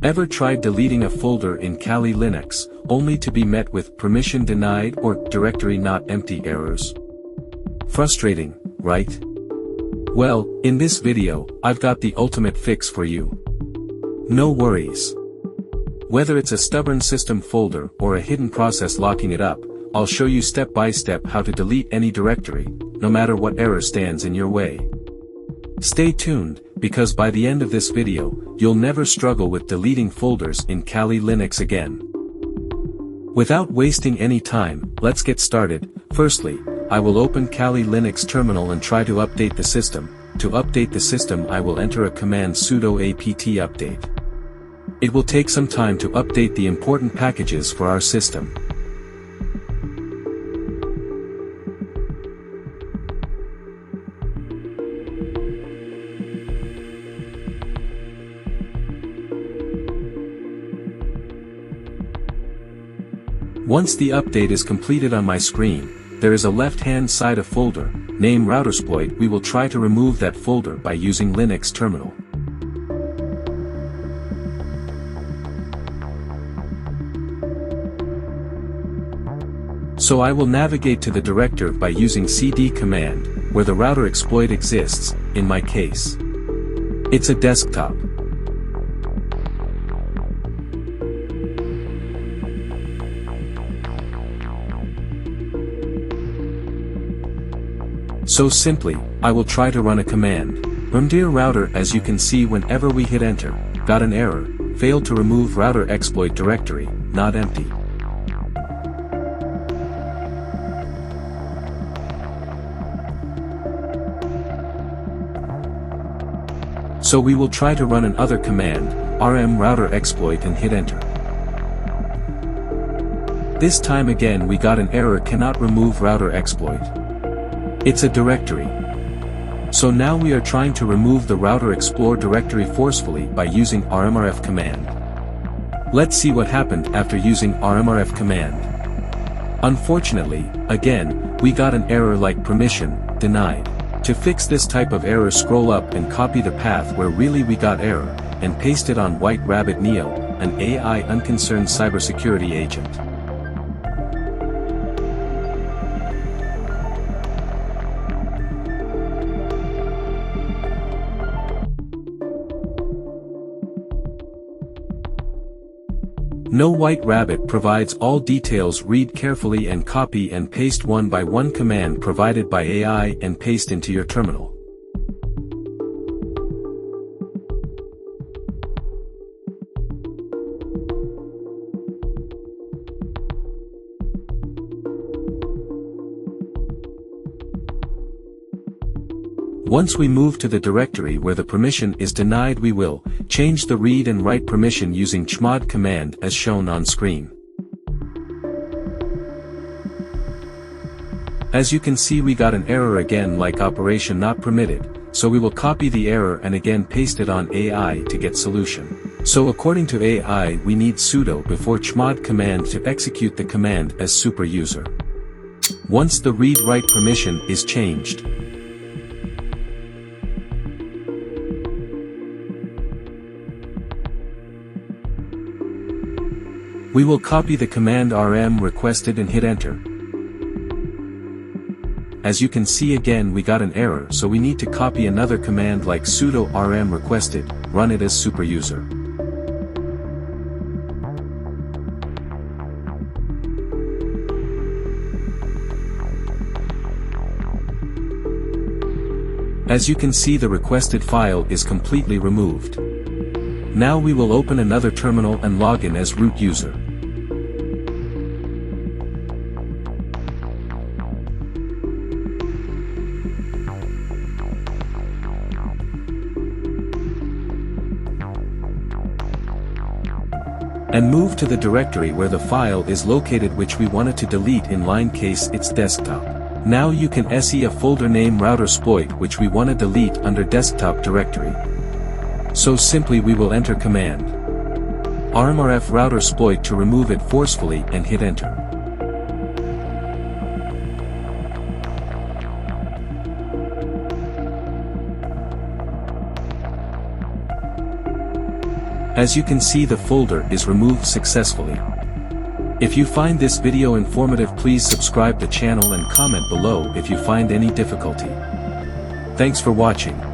Ever tried deleting a folder in Kali Linux, only to be met with permission denied or directory not empty errors? Frustrating, right? Well, in this video, I've got the ultimate fix for you. No worries. Whether it's a stubborn system folder or a hidden process locking it up, I'll show you step by step how to delete any directory, no matter what error stands in your way. Stay tuned, because by the end of this video, you'll never struggle with deleting folders in Kali Linux again. Without wasting any time, let's get started. Firstly, I will open Kali Linux terminal and try to update the system. To update the system, I will enter a command sudo apt update. It will take some time to update the important packages for our system. Once the update is completed on my screen, there is a left-hand side a folder, named Routersploit. We will try to remove that folder by using Linux terminal. So I will navigate to the directory by using cd command, where the router exploit exists, in my case. It's a desktop. So simply, I will try to run a command. Dear router. As you can see, whenever we hit enter, got an error, failed to remove router exploit directory, not empty. So we will try to run another command, rm router exploit, and hit enter. This time again we got an error, cannot remove router exploit. It's a directory. So now we are trying to remove the router explore directory forcefully by using rmrf command. Let's see what happened after using rmrf command. Unfortunately, again, we got an error like permission denied. To fix this type of error, scroll up and copy the path where really we got error, and paste it on White Rabbit Neo, an AI unconcerned cybersecurity agent. No White Rabbit provides all details. Read carefully and copy and paste one by one command provided by AI and paste into your terminal. Once we move to the directory where the permission is denied, we will change the read and write permission using chmod command as shown on screen. As you can see, we got an error again like operation not permitted, so we will copy the error and again paste it on AI to get solution. So according to AI, we need sudo before chmod command to execute the command as super user. Once the read write permission is changed, we will copy the command rm requested and hit enter. As you can see, again we got an error, so we need to copy another command like sudo rm requested, run it as super user. As you can see, the requested file is completely removed. Now we will open another terminal and log in as root user. And move to the directory where the file is located which we wanted to delete. In line case it's desktop. Now you can se a folder name Routersploit which we want to delete under desktop directory. So simply we will enter command rmrf Routersploit to remove it forcefully and hit enter. As you can see, the folder is removed successfully. If you find this video informative, please subscribe the channel and comment below if you find any difficulty. Thanks for watching.